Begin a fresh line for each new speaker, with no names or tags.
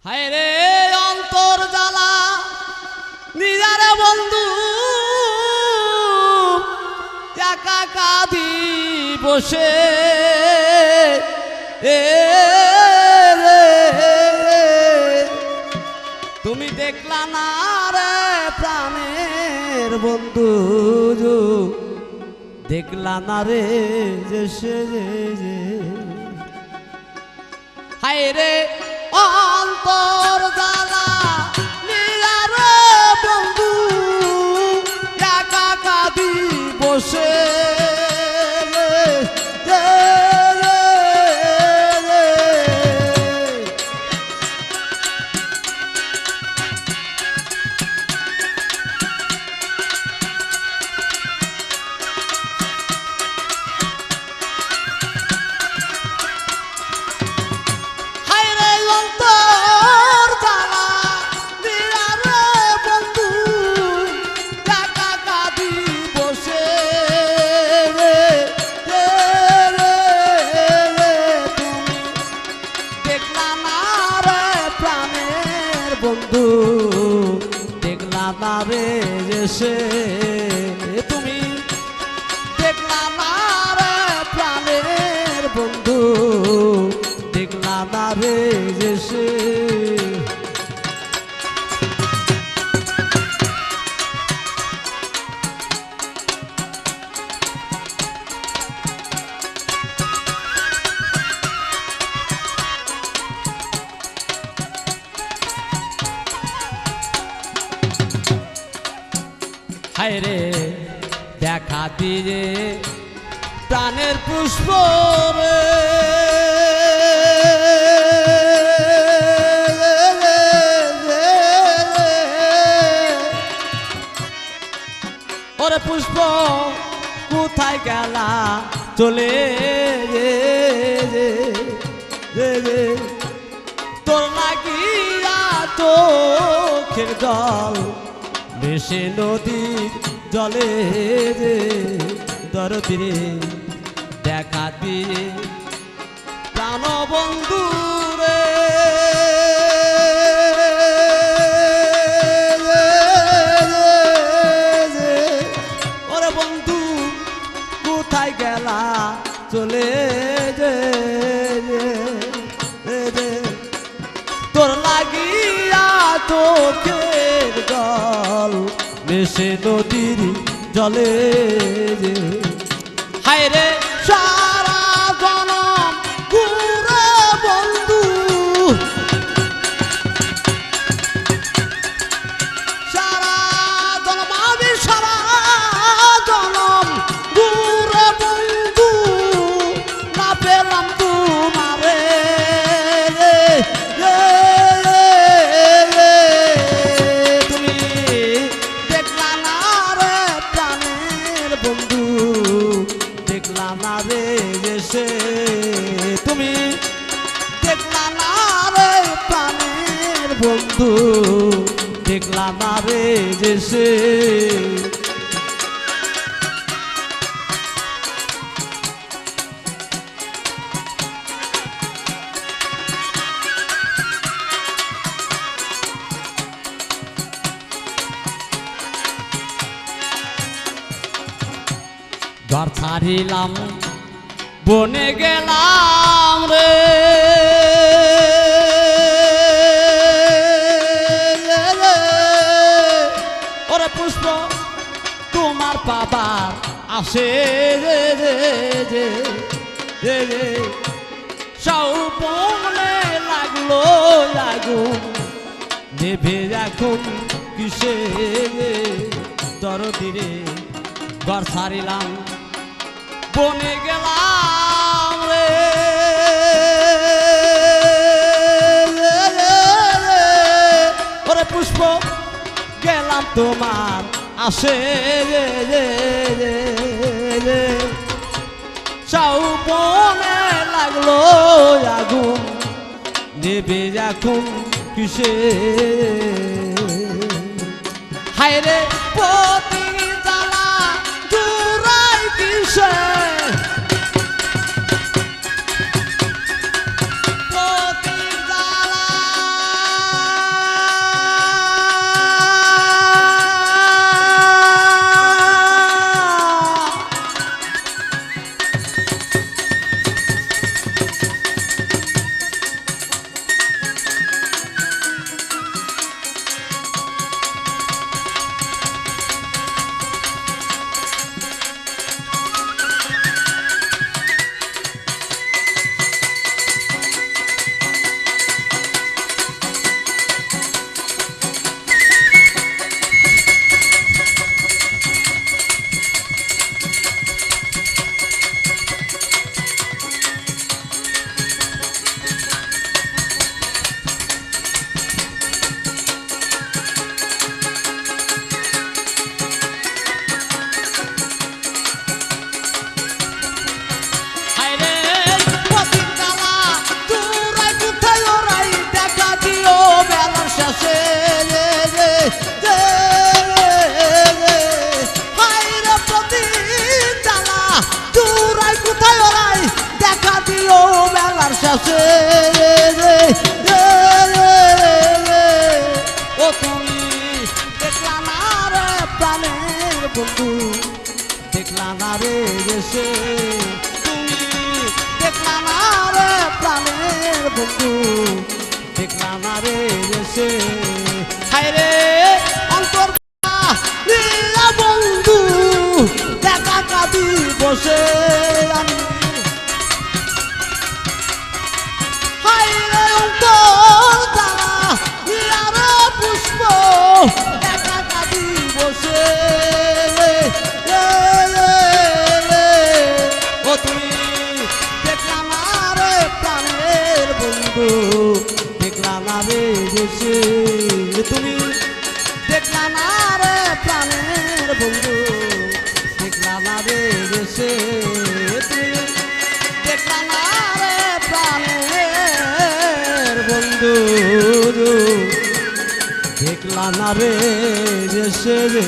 হায় রে অন্তর জ্বালা নিজারে বন্ধু একা কাঁদি বসে তুমি দেখলা না রে প্রাণের বন্ধু দেখলা না রে যে হায় রে অন্তর জ্বালা নীলারে বন্ধু একা কাঁদি বসে বন্ধু দেখলা না রে যে তুমি দেখলা না রে প্রাণের বন্ধু দেখলা না রে যে হায় রে দেখা দিয়ে প্রাণের পুষ্প রে ওরে পুষ্প কোথায় গেলা চলে তোর লাগিয়া চোখের জল ভেসে নদীর জলে দরদিরে দেখা দিয়ে প্রাণ বন্ধু রে ওরে বন্ধু কোথায় গেলা চলে তোর লাগিয়া চোখের জল ভেসে নদীর জলে হায় রে সারা জনম ঘুরে বন্ধু সারা জনম আমি সারা জনম ঘুরে বন্ধু না পেলাম তোমারে তুমি দেখলা না রে প্রাণের বন্ধু দেখলা না রে যে ঘর ছাড়িলাম বনে গেলাম রে ওরে পুষ্প তোমার বাবার আসে সৌপনে লাগলো আগুন নেভে এখন কিসে দরদিরে ঘর ছাড়িলাম বনে গেলাম রে ওরে পুষ্প গেলাম তোমার আসে সৌপনে লাগলো আগুন নেবে এখন কিসে হায় রে পতি জ্বালা জুড়াই কিসে পতি জ্বালা বন্ধু দেখলা না রে এসে হায় রে অন্তর নীলা বন্ধু দেখা কাঁদি বসে আমি হায় রে অন্তর তারা নীলার পুষ্প দেখা কাঁদি বসে ও তুমি দেখলা না রে প্রাণের বন্ধু দেখলা না রে দেশে তুমি দেখলা না রে প্রাণের বন্ধু দেখলা না রে দেশে তুমি দেখলা না রে প্রাণের বন্ধু দেখলা না রে দেশে রে